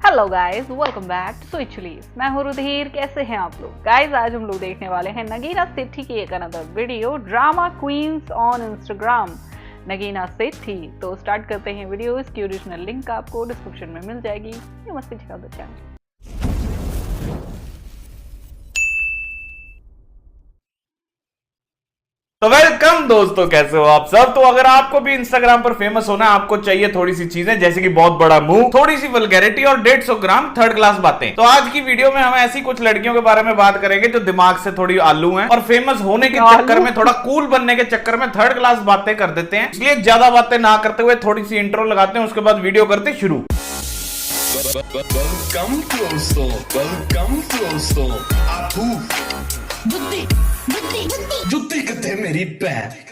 Hello guys, welcome back to Sweet Chillies. मैं हूँ रुधिर। कैसे हैं आप लोग? गाइस आज हम लोग देखने वाले हैं नगीना सेठी की एक another video, drama queens on Instagram. Nagina Sethi. तो स्टार्ट करते हैं वीडियो। इसकी ओरिजिनल लिंक आपको डिस्क्रिप्शन में मिल जाएगी। ये मस्ती चला दो चैनल। तो वेलकम दोस्तों, कैसे हो आप सब। तो अगर आपको भी इंस्टाग्राम पर फेमस होना है, आपको चाहिए थोड़ी सी चीजें जैसे कि बहुत बड़ा मुंह, थोड़ी सी वल्गैरिटी और 150 ग्राम थर्ड क्लास बातें। तो आज की वीडियो में हम ऐसी कुछ लड़कियों के बारे में बात करेंगे जो दिमाग से थोड़ी आलू हैं और फेमस होने के चक्कर में, थोड़ा कूल बनने के चक्कर में थर्ड क्लास बातें कर देते हैं। इसलिए ज्यादा बातें ना करते हुए थोड़ी सी इंट्रो लगाते हैं, उसके बाद वीडियो करते शुरू। Welcome to दोस्तों। जुत्ती कितने मेरी पैर।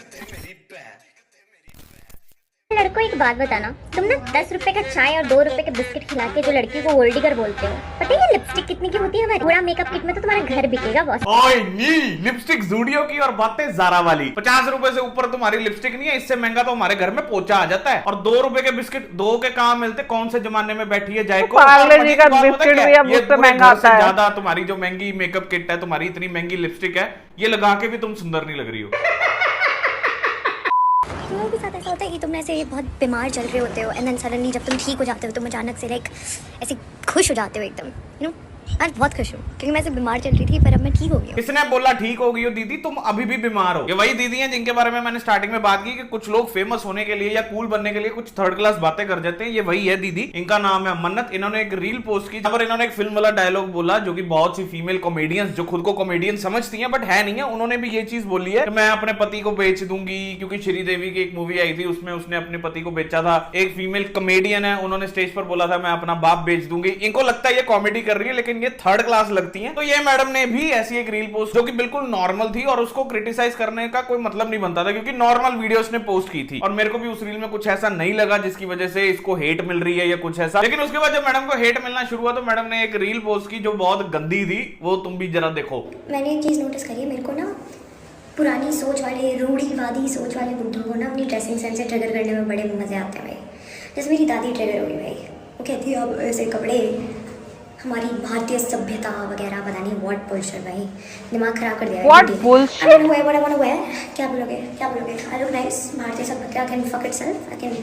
लड़कों एक बात बताना, तुम ना 10 रुपए का चाय और 2 रुपए के बिस्किट खिला के जो लड़की को गोल्ड डिगर बोलते हो, पता है ये लिपस्टिक कितनी की होती है? हमारी पूरा मेकअप किट में तो तुम्हारा घर बिकेगा बॉस। ओए नी, लिपस्टिक ज़ूडियो की और बातें ज़ारा वाली। 50 रुपए से ऊपर तुम्हारी लिपस्टिक नहीं है। इससे महंगा तो हमारे घर में पोचा आ जाता है। और 2 रुपए के बिस्किट 2 के कहाँ मिलते? कौन से जमाने में बैठी है जायको? पार्ले जी का बिस्किट भी अब उससे महंगा आता है। ज्यादा तुम्हारी जो महंगी मेकअप किट है, तुम्हारी इतनी महंगी लिपस्टिक है, ये लगा के भी तुम सुंदर नहीं लग रही हो। लोगों के साथ ऐसा होता है कि तुम ऐसे बहुत बीमार चल रहे होते हो एंड देन सडनली जब तुम ठीक हो जाते हो तुम अचानक से लाइक ऐसे खुश हो जाते हो एकदम, यू नो। आज बहुत खुश हूँ क्योंकि मैं ऐसे बीमार चल रही थी पर अब मैं ठीक हो गई हूँ। किसने बोला ठीक हो गई हो दीदी? तुम अभी भी बीमार हो। ये वही दीदी हैं जिनके बारे में मैंने स्टार्टिंग में बात की कि कुछ लोग फेमस होने के लिए या कूल बनने के लिए कुछ थर्ड क्लास बातें कर जाते हैं। ये वही है दीदी। इनका नाम है मन्नत। इन्होंने एक रील पोस्ट की जहां पर इन्होंने एक फिल्म वाला डायलॉग बोला जो कि बहुत सी फीमेल कॉमेडियंस जो खुद को कॉमेडियन समझती हैं बट है नहीं है, उन्होंने भी ये चीज बोली है कि मैं अपने पति को बेच दूंगी। क्योंकि श्रीदेवी की एक मूवी आई थी, उसमें उसने अपने पति को बेचा था। एक फीमेल कॉमेडियन है, उन्होंने स्टेज पर बोला था मैं अपना बाप बेच दूंगी। इनको लगता है ये कॉमेडी कर रही है लेकिन ये थर्ड क्लास लगती हैं। तो ये मैडम ने भी ऐसी एक रील पोस्ट जो कि बिल्कुल नॉर्मल थी और उसको क्रिटिसाइज करने का कोई मतलब नहीं बनता था क्योंकि नॉर्मल वीडियोस ने पोस्ट की थी। और मेरे को भी उस रील में कुछ ऐसा नहीं लगा जिसकी वजह से इसको हेट मिल रही है या कुछ ऐसा। लेकिन उसके बाद जब मैडम को हेट मिलना शुरू हुआ तो मैडम ने एक रील पोस्ट की जो बहुत गंदी थी, वो तुम भी जरा देखो। मैंने एक चीज़ नोटिस करी है, मेरे को ना पुरानी सोच वाले, रूढ़िवादी सोच वाले बुड्ढों को ना अपनी ड्रेसिंग सेंस से ट्रिगर करने में बड़े मजे आते हैं भाई। जैसे मेरी दादी ट्रिगर हो गई भाई, वो कहती है अब ऐसे कपड़े, हमारी भारतीय सभ्यता वगैरह, पता नहीं व्हाट बुलशिट भाई, दिमाग खराब कर दिया है। What bullshit? I don't know what I want to wear। क्या बोलोगे? I look nice, भारतीय सभ्यता can fuck itself, I can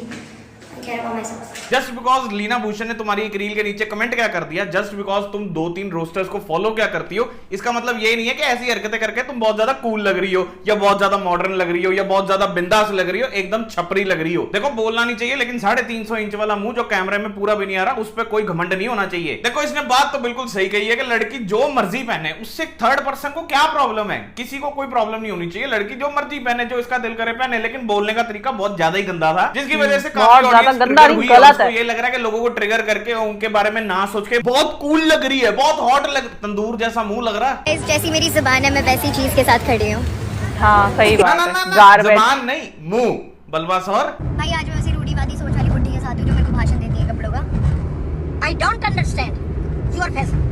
care about myself। Just because Leena Bhushan ने तुम्हारी एक रील के नीचे कमेंट क्या कर दिया, जस्ट बिकॉज तुम 2-3 रोस्टर्स को फॉलो क्या करती हो, इसका मतलब ये नहीं है कि ऐसी हरकतें करके तुम बहुत ज्यादा कूल लग रही हो या बहुत ज्यादा मॉडर्न लग रही हो या बहुत ज्यादा बिंदास लग रही हो, एकदम छपरी लग रही हो। देखो बोलना नहीं चाहिए लेकिन 350 इंच वाला मुंह जो कैमरे में पूरा भी नहीं आ रहा, उस पर कोई घमंड नहीं होना चाहिए। देखो इसने बात तो बिल्कुल सही कही है कि लड़की जो मर्जी पहने उससे थर्ड पर्सन को क्या प्रॉब्लम है? किसी को कोई प्रॉब्लम नहीं होनी चाहिए। लड़की जो मर्जी पहने, जो इसका दिल करे पहने, लेकिन बोलने का तरीका बहुत ज्यादा ही गंदा था जिसकी वजह से काफी ऑडियंस ट्रिगर हुई। उसको ये लग रहा है कि लोगों को ट्रिगर करके उनके बारे में ना सोच के बहुत कूल लग रही है, बहुत हॉट लग, तंदूर जैसा मुंह लग रहा है। जैसी मेरी जुबान है मैं वैसी चीज के साथ खड़ी हूँ। हाँ सही बात है। जुबान नहीं, मुंह बलवास। और भाई आज मैं ऐसी रूढ़िवादी सोच वाली बुड्ढी के साथ हूँ जो मेरे को भाषण देती है कपड़ों का। I don't understand your fashion.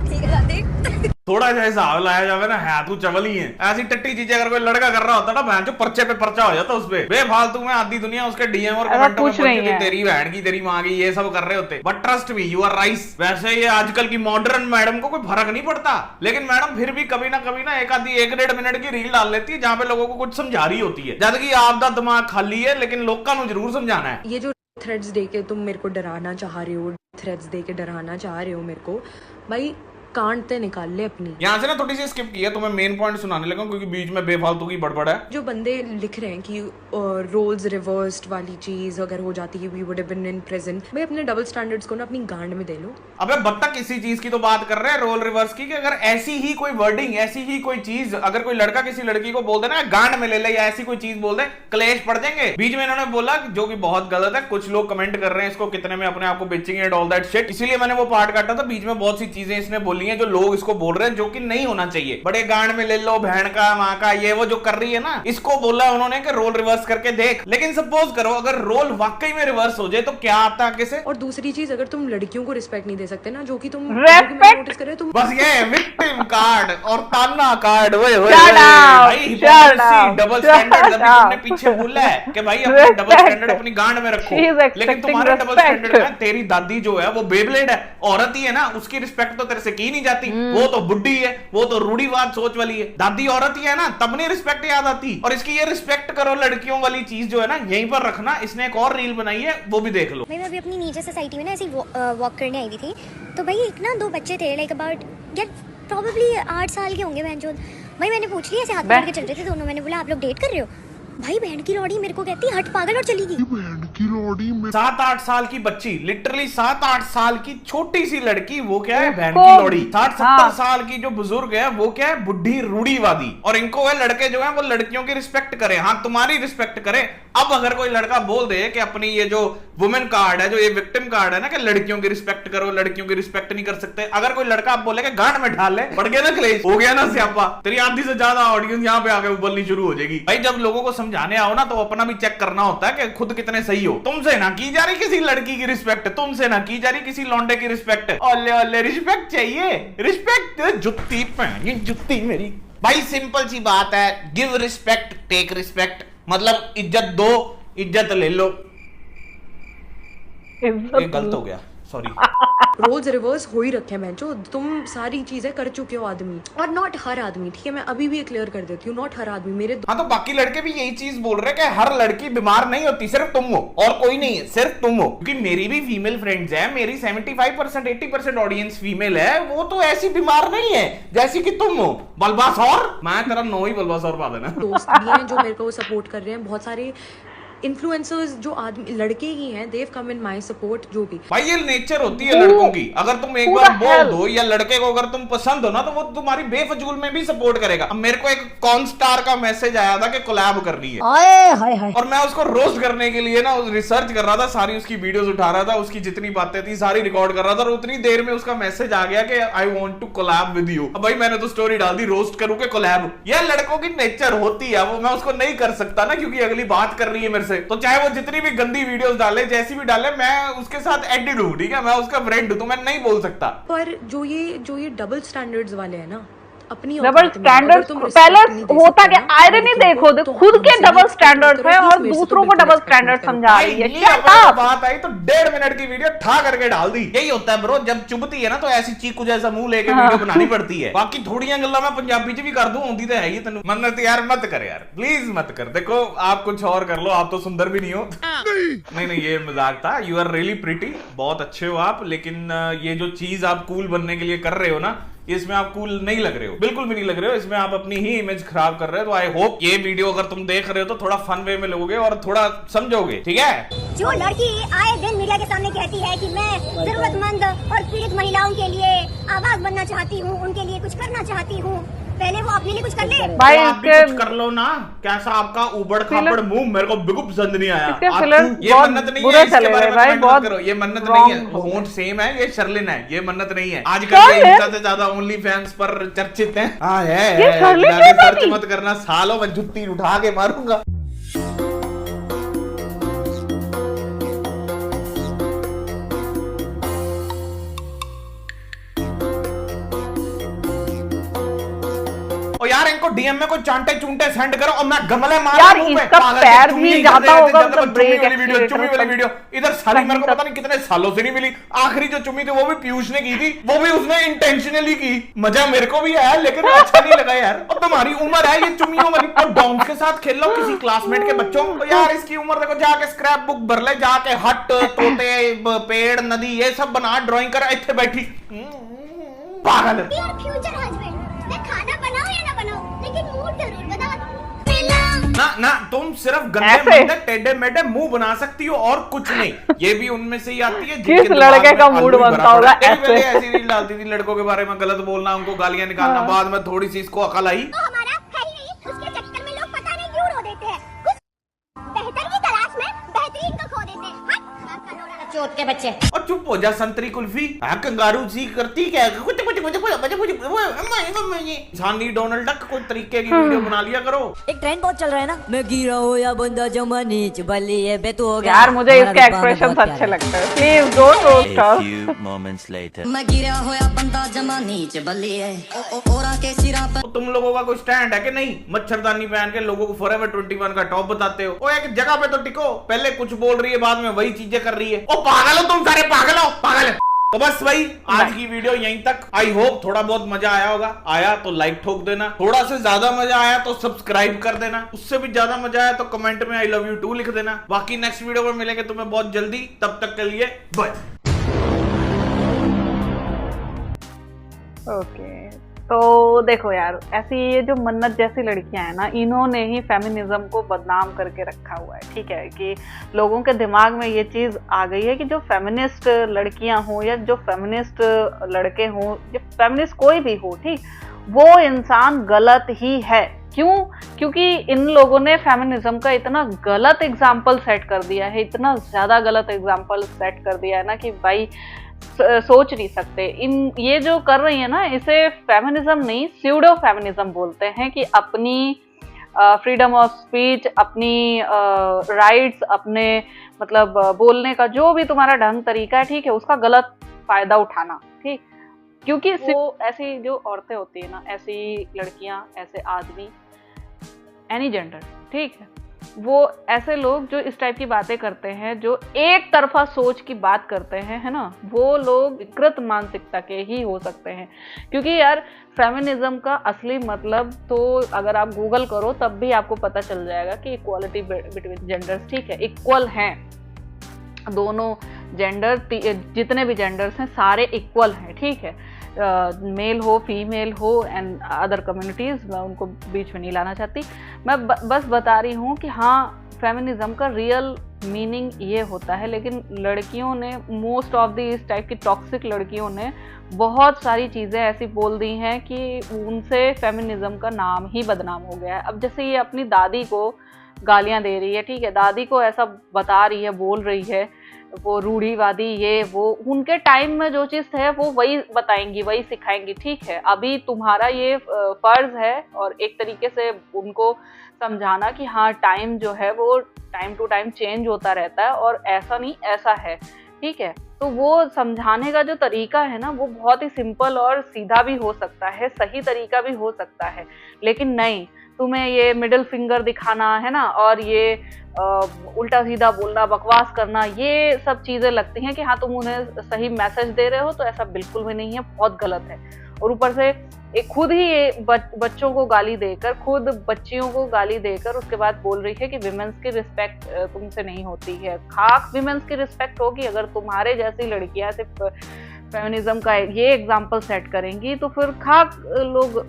ठीक है दादी। थोड़ा सा हिसाब लाया जावे ना, है तू चवल ही है। ऐसी टट्टी चीजें अगर कोई लड़का कर रहा होता ना, बहन जो पर्चे पे पर्चा हो जाता उस पे। बेफालतू में आधी दुनिया उसके डीएम और कमेंट में बोलती तेरी बहन की, तेरी मां की, ये सब कर रहे होते। But trust me, you are right. वैसे ये आजकल की मॉडर्न मैडम को कोई फर्क नहीं पड़ता, लेकिन मैडम फिर भी कभी ना एक आधी 1-1.5 मिनट की रील डाल लेती है जहां पे लोगों को कुछ समझा रही होती है, जबकि आपका दिमाग खाली है लेकिन लोगों को जरूर समझाना है। ये जो थ्रेड्स दे के तुम मेरे को डराना चाह रहे हो, थ्रेड्स दे के डराना चाह रहे हो मेरे को, भाई कांटते निकाल ले अपनी। यहाँ से ना थोड़ी सी स्किप किया तो मैं मेन पॉइंट सुनाने लगा क्योंकि बीच में बेफालतू की बड़बड़ है। जो बंदे लिख रहे हैं कि रोल्स रिवर्स्ड वाली चीज अगर हो जाती है, we would have been in prison, भाई अपने डबल स्टैंडर्ड्स को ना अपनी गांड में दे लो। अबे बत्तख किसी चीज की तो बात कर रहे हैं, रोल रिवर्स की, कि अगर ऐसी ही कोई वर्डिंग, ऐसी ही कोई चीज अगर कोई लड़का किसी लड़की को बोल दे ना गांड में ले ले, या ऐसी कोई चीज बोल दे, क्लेश पड़ जाएंगे। बीच में इन्होंने बोला जो कि बहुत गलत है, कुछ लोग कमेंट कर रहे हैं इसको कितने में अपने आप को बेचेंगे एंड ऑल दैट शिट, इसीलिए मैंने वो पार्ट काटा था। बीच में बहुत सी चीजें इसने बोली बोली है जो लोग इसको बोल रहे हैं, जो कि नहीं होना चाहिए। बड़े गांड में ले लो बहन का माँ का, ये वो जो कर रही है ना, इसको बोला उन्होंने कि रोल रिवर्स करके देख। लेकिन सपोज करो अगर रोल वाकई में रिवर्स हो जाए तो क्या आता आगे से? और दूसरी चीज, अगर तुम लड़कियों को रिस्पेक्ट नहीं दे सकते ना, जो कि तुम Respect? नोटिस कर रहे हो, तुम बस ये विक्टिम कार्ड और ताना कार्ड, ओए ओए Shut up, भाई shut hypocrisy, up, double shut standard अभी up. तुमने पीछे बोला है कि भाई अपने डबल Respect. स्टैंडर्ड अपनी गांड में रखो। She is लेकिन expecting तुम्हारे डबल respect. स्टैंडर्ड में तेरी दादी जो है वो बेब्लेड है, औरत ही है ना, उसकी रिस्पेक्ट तो तेरे से की नहीं जाती। वो तो बुड्ढी है, वो तो रूढ़िवाद सोच वाली है। दादी औरत ही है ना, तब नहीं रिस्पेक्ट याद आती। और इसकी ये रिस्पेक्ट करो लड़कियों वाली चीज जो है ना, यहीं पर रखना। इसने एक और रील बनाई है, वो भी देख लो। मैं अभी अपनी नीचे सोसाइटी में ना ऐसे वॉक करने आई हुई थी, तो भाई एक ना 2 बच्चे थे, लाइक अबाउट प्रॉबेबली 8 साल के होंगे बहनचोद। भाई मैंने पूछ लिया, ऐसे हाथ पकड़ के चल रहे थे दोनों। मैंने बोला आप लोग डेट कर रहे हो? भाई बहन की लौड़ी मेरे को कहती हट पागल, और चली गई। 7-8 साल की बच्ची, लिटरली 7-8 साल की छोटी सी लड़की, वो क्या है बहन उसको- की लौड़ी। 60-70 हाँ। साल की जो बुजुर्ग है वो क्या है बुढ़ी रूढ़ीवादी। और इनको है लड़के जो है वो लड़कियों की रिस्पेक्ट करे, हाँ तुम्हारी रिस्पेक्ट करे। अब अगर कोई लड़का बोल दे कि अपनी ये जो वुमेन कार्ड है, जो ये विक्टिम कार्ड है ना, कि लड़कियों की रिस्पेक्ट करो, लड़कियों की रिस्पेक्ट नहीं कर सकते, अगर कोई लड़का आप बोले कि गांड में ढाल ले, पड़ गया ना क्लेश, हो गया ना स्यापा। तेरी आधी से ज्यादा ऑडियंस यहाँ पे आके उबलनी शुरू हो जाएगी। भाई जब लोगों को समझाने आओ ना, तो अपना भी चेक करना होता है कि खुद कितने सही हो। तुमसे ना की जा रही किसी लड़की की रिस्पेक्ट, तुमसे ना की जा रही किसी लौंडे की रिस्पेक्ट। ओले ओले रिस्पेक्ट चाहिए, रिस्पेक्ट जुत्ती पहनी, जुत्ती मेरी। भाई सिंपल सी बात है, गिव रिस्पेक्ट टेक रिस्पेक्ट, मतलब इज्जत दो इज्जत ले लो। ये गलत हो गया, सॉरी। रोल्स रिवर्स हो ही रखे हैं जो तुम सारी चीजें कर चुके हो आदमी, और नॉट हर आदमी, ठीक है, मैं अभी भी क्लियर कर देती हूँ, नॉट हर आदमी। मेरे हाँ तो बाकी लड़के भी यही चीज बोल रहे हैं कि हर लड़की बीमार नहीं होती, सिर्फ तुम हो और कोई नहीं है, सिर्फ तुम हो। क्योंकि मेरी भी फीमेल फ्रेंड्स हैं, मेरी 75% 80% ऑडियंस फीमेल है, वो तो ऐसी बीमार नहीं है जैसी कि तुम हो। बलबासौर, मैं तेरा नो ही बलबासौर पा देना। दोस्त भी हैं जो मेरे को सपोर्ट कर रहे हैं, बहुत सारे इन्फ्लुएंसर्स जो आदमी लड़के ही हैं, देव कम इन माय सपोर्ट, जो भी। भाई ये नेचर होती है लड़कों की, अगर तुम एक बार बोल दो या लड़के को अगर तुम पसंद हो ना, तो वो तुम्हारी बेफजूल में भी सपोर्ट करेगा। अब मेरे को एक कॉन स्टार का मैसेज आया था कि कोलैब करनी है, और मैं उसको रोस्ट करने के लिए ना रिसर्च कर रहा था, सारी उसकी वीडियोस उठा रहा था, उसकी जितनी बातें थी सारी रिकॉर्ड कर रहा था, और उतनी देर में उसका मैसेज आ गया कि I want to collab with you. अब भाई मैंने तो स्टोरी डाल दी, रोस्ट करूं कि कोलैब। यह लड़कों की नेचर होती है, वो मैं उसको नहीं कर सकता ना, क्योंकि अगली बात कर रही है मेरे से, तो चाहे वो जितनी भी गंदी वीडियोस डाले, जैसी भी डाले, मैं उसके साथ एडिड हूं, ठीक है, मैं उसका फ्रेंड हूं, तो मैं नहीं बोल सकता। पर जो ये डबल स्टैंडर्ड्स वाले हैं ना, अपनी डबल स्टैंडर्ड्स पहले होता क्या, आयरनी देखो तो खुद के डबल स्टैंडर्ड्स है और दूसरों को डबल स्टैंडर्ड समझा रही है। क्या बात आई तो 1.5 मिनट की वीडियो ठा करके डाल दी। यही होता है ब्रो, जब चुभती है ना तो ऐसी चीकू जैसा मुंह लेके वीडियो बनानी पड़ती है। बाकी थोड़ियां गल्ला मैं पंजाबी च भी कर दूं, होंदी तो है ही तेन। मन्नत यार मत कर यार, प्लीज मत कर। देखो आप कुछ और कर लो, आप तो सुंदर भी नहीं हो। नहीं ये मजाक था। यू आर रियली प्रिटी, बहुत अच्छे हो आप, लेकिन ये जो चीज आप कूल बनने के लिए कर रहे हो ना, इसमें आप कूल नहीं लग रहे हो, बिल्कुल भी नहीं लग रहे हो। इसमें आप अपनी ही इमेज खराब कर रहे हो। तो आई होप ये वीडियो अगर तुम देख रहे हो तो थोड़ा फन वे में लोगे और थोड़ा समझोगे, ठीक है। जो लड़की आए दिन मीडिया के सामने कहती है कि मैं जरूरतमंद और पीड़ित महिलाओं के लिए आवाज बनना चाहती हूँ, उनके लिए कुछ करना चाहती हूँ, पहले वो अपने लिए कुछ कर ले। भाई तो आप भी कुछ कर लो ना। कैसा आपका उबड़ खाबड़ मुंह, मेरे को बिल्कुल पसंद नहीं आया। ये मन्नत नहीं है, इसके बारे में कमेंट मत करो। ये मन्नत नहीं है, होंठ सेम है, ये शर्लिन है, ये मन्नत नहीं है। आजकल इंस्टा से ज्यादा ओनली फैंस पर चर्चित है। हाँ है, सर्च मत करना सालों में जुत्ती उठा के मारूंगा। यार इनको डीएम में कोई चांटे चूंटे सेंड करो और मैं गमले मार यार इसका पैर भी जाता होगा, मतलब ब्रेक चुमी वाली वीडियो इधर सारी मेरे को पता नहीं कितने सालों से नहीं मिली। आखिरी जो चुमी थी वो भी पीयूष ने की थी, वो भी उसने इंटेंशनली की। मजा मेरे को भी आया लेकिन अच्छा नहीं लगा यार। और तुम्हारी उम्र है ये चुमियों वाली, और डॉन्स के साथ खेल लो किसी क्लासमेट के बच्चों। तो यार इसकी उम्र देखो, जाके स्क्रैप बुक भर ले, जाके हट तोते पेड़ नदी ये सब बना, ड्राइंग कर, इतने बैठी पागल। फ्यूचर हस्बैंड, मैं खाना बनाऊं या ना बनाऊं, लेकिन मूड जरूर बता। ना ना तुम सिर्फ गंदे मंदे टेढ़े मेढ़े मुंह बना सकती हो और कुछ नहीं। ये भी उनमें से ही आती है किस लड़के का मूड बनता होगा ऐसे। ऐसी रील डालती थी लड़कों के बारे में गलत बोलना, उनको गालियां निकालना। बाद में थोड़ी सी इसको अकल आई, तो हमारा है ही नहीं, उसके चक्कर में लोग पता नहीं क्यों रो देते हैं। कुछ बेहतर की तलाश में बेहतरीन को खो देते हैं। चोट के के बच्चे। और चुप हो जा संतरी कुल्फी, कंगारू सी करती क्या कुछ इंसान नहीं, डोनाल्ड डक कोई तरीके की वीडियो बना लिया करो। एक ट्रेंड बहुत चल रहा है ना, मैं गिरा हो या बंदा जमा नीच बल्ली है बे तू हो गया। यार मुझे इसके एक्सप्रेशन अच्छे लगते हैं, प्लीज डोंट रोस्ट हर। मैं गिरा हो या बंदा जमा नीच बल्ली है और आके सिरा पर। तुम लोगों का कोई स्टैंड है कि नहीं? मच्छरदानी पहन के लोगों को फॉरएवर 21 का टॉप बताते हो। ओ एक जगह पे तो टिको, पहले कुछ बोल रही है बाद में वही चीजें कर रही है। ओ पागल हो तुम सारे, पागल हो, पागल है। तो बस भाई आज की वीडियो यहीं तक। आई होप थोड़ा बहुत मजा आया होगा। आया तो लाइक ठोक देना, थोड़ा से ज्यादा मजा आया तो सब्सक्राइब कर देना, उससे भी ज्यादा मजा आया तो कमेंट में आई लव यू टू लिख देना। बाकी नेक्स्ट वीडियो में मिलेंगे तुम्हें बहुत जल्दी, तब तक के लिए बाय। ओके तो देखो यार, ऐसी ये जो मन्नत जैसी लड़कियां हैं ना, इन्होंने ही फेमिनिज्म को बदनाम करके रखा हुआ है। ठीक है कि लोगों के दिमाग में ये चीज़ आ गई है कि जो फेमिनिस्ट लड़कियां हों या जो फेमिनिस्ट लड़के हों या फेमिनिस्ट कोई भी हो, ठीक, वो इंसान गलत ही है। क्यों? क्योंकि इन लोगों ने फेमिनिज्म का इतना गलत एग्जाम्पल सेट कर दिया है, इतना ज़्यादा गलत एग्जाम्पल सेट कर दिया है ना कि भाई सोच नहीं सकते। ये जो कर रही है ना, इसे फेमिनिज्म नहीं स्यूडो फेमिनिज्म बोलते हैं कि अपनी फ्रीडम ऑफ स्पीच, अपनी राइट्स, अपने मतलब बोलने का जो भी तुम्हारा ढंग तरीका है, ठीक है, उसका गलत फायदा उठाना। ठीक, क्योंकि वो ऐसी जो औरतें होती है ना, ऐसी लड़कियां, ऐसे आदमी, एनी जेंडर, ठीक है, वो ऐसे लोग जो इस टाइप की बातें करते हैं, जो एक तरफा सोच की बात करते हैं, है ना, वो लोग विकृत मानसिकता के ही हो सकते हैं। क्योंकि यार फेमिनिज्म का असली मतलब तो अगर आप गूगल करो तब भी आपको पता चल जाएगा कि इक्वालिटी बिटवीन जेंडर्स, ठीक है, इक्वल हैं दोनों जेंडर, जितने भी जेंडर्स हैं सारे इक्वल हैं, ठीक है, मेल हो, फीमेल हो एंड अदर कम्युनिटीज़, मैं उनको बीच में नहीं लाना चाहती। मैं बस बता रही हूँ कि हाँ, फेमिनिज्म का रियल मीनिंग ये होता है। लेकिन लड़कियों ने, मोस्ट ऑफ दी इस टाइप की टॉक्सिक लड़कियों ने बहुत सारी चीज़ें ऐसी बोल दी हैं कि उनसे फेमिनिज्म का नाम ही बदनाम हो गया है। अब जैसे ये अपनी दादी को गालियाँ दे रही है, ठीक है, दादी को ऐसा बता रही है, बोल रही है, वो रूढ़ीवादी, ये वो, उनके टाइम में जो चीज़ है वो वही बताएंगी, वही सिखाएंगी, ठीक है। अभी तुम्हारा ये फर्ज है और एक तरीके से उनको समझाना कि हाँ, टाइम जो है वो टाइम टू टाइम चेंज होता रहता है और ऐसा नहीं ऐसा है, ठीक है। तो वो समझाने का जो तरीका है ना, वो बहुत ही सिंपल और सीधा भी हो सकता है, सही तरीका भी हो सकता है। लेकिन नहीं, तुम्हें ये मिडिल फिंगर दिखाना है ना, और ये उल्टा सीधा बोलना, बकवास करना, ये सब चीज़ें लगती हैं कि हाँ, तुम उन्हें सही मैसेज दे रहे हो, तो ऐसा बिल्कुल भी नहीं है, बहुत गलत है। और ऊपर से एक खुद ही ये बच्चों को गाली देकर, खुद बच्चियों को गाली देकर उसके बाद बोल रही है कि विमेंस की रिस्पेक्ट तुमसे नहीं होती है। खाक विमेंस की रिस्पेक्ट होगी अगर तुम्हारे जैसी लड़कियां सिर्फ फेमिनिज्म का ये एग्जाम्पल सेट करेंगी, तो फिर खाक लोग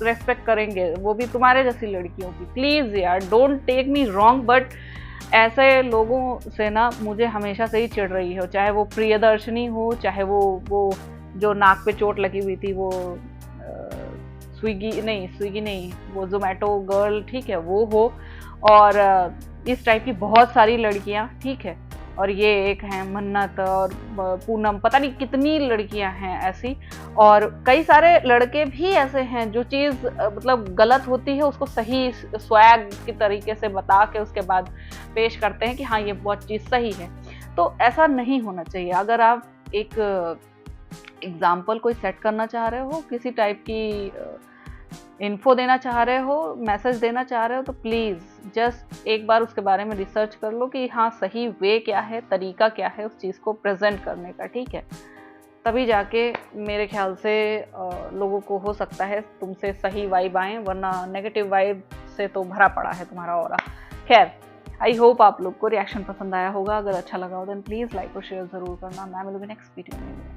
रेस्पेक्ट करेंगे, वो भी तुम्हारे जैसी लड़कियों की। प्लीज़ यार, don't take me wrong, but ऐसे लोगों से ना मुझे हमेशा से ही चिढ़ रही हो, चाहे वो प्रियदर्शनी हो, चाहे वो जो नाक पे चोट लगी हुई थी, वो स्विगी नहीं, वो जोमेटो गर्ल, ठीक है, वो हो, और इस टाइप की बहुत सारी लड़कियां, ठीक है, और ये एक हैं मन्नत और पूनम, पता नहीं कितनी लड़कियां हैं ऐसी, और कई सारे लड़के भी ऐसे हैं जो चीज़ मतलब गलत होती है उसको सही स्वैग की तरीके से बता के उसके बाद पेश करते हैं कि हाँ, ये बहुत चीज़ सही है। तो ऐसा नहीं होना चाहिए। अगर आप एक एग्जाम्पल कोई सेट करना चाह रहे हो, किसी टाइप की इन्फो देना चाह रहे हो, मैसेज देना चाह रहे हो, तो प्लीज़ जस्ट एक बार उसके बारे में रिसर्च कर लो कि हाँ, सही वे क्या है, तरीका क्या है उस चीज़ को प्रेजेंट करने का, ठीक है। तभी जाके मेरे ख्याल से लोगों को हो सकता है तुमसे सही वाइब आए, वरना नेगेटिव वाइब से तो भरा पड़ा है तुम्हारा ऑरा। खैर, आई होप आप लोग को रिएक्शन पसंद आया होगा। अगर अच्छा लगा हो देन प्लीज़ लाइक और शेयर ज़रूर करना। मैं मिलूंगी नेक्स्ट वीडियो में।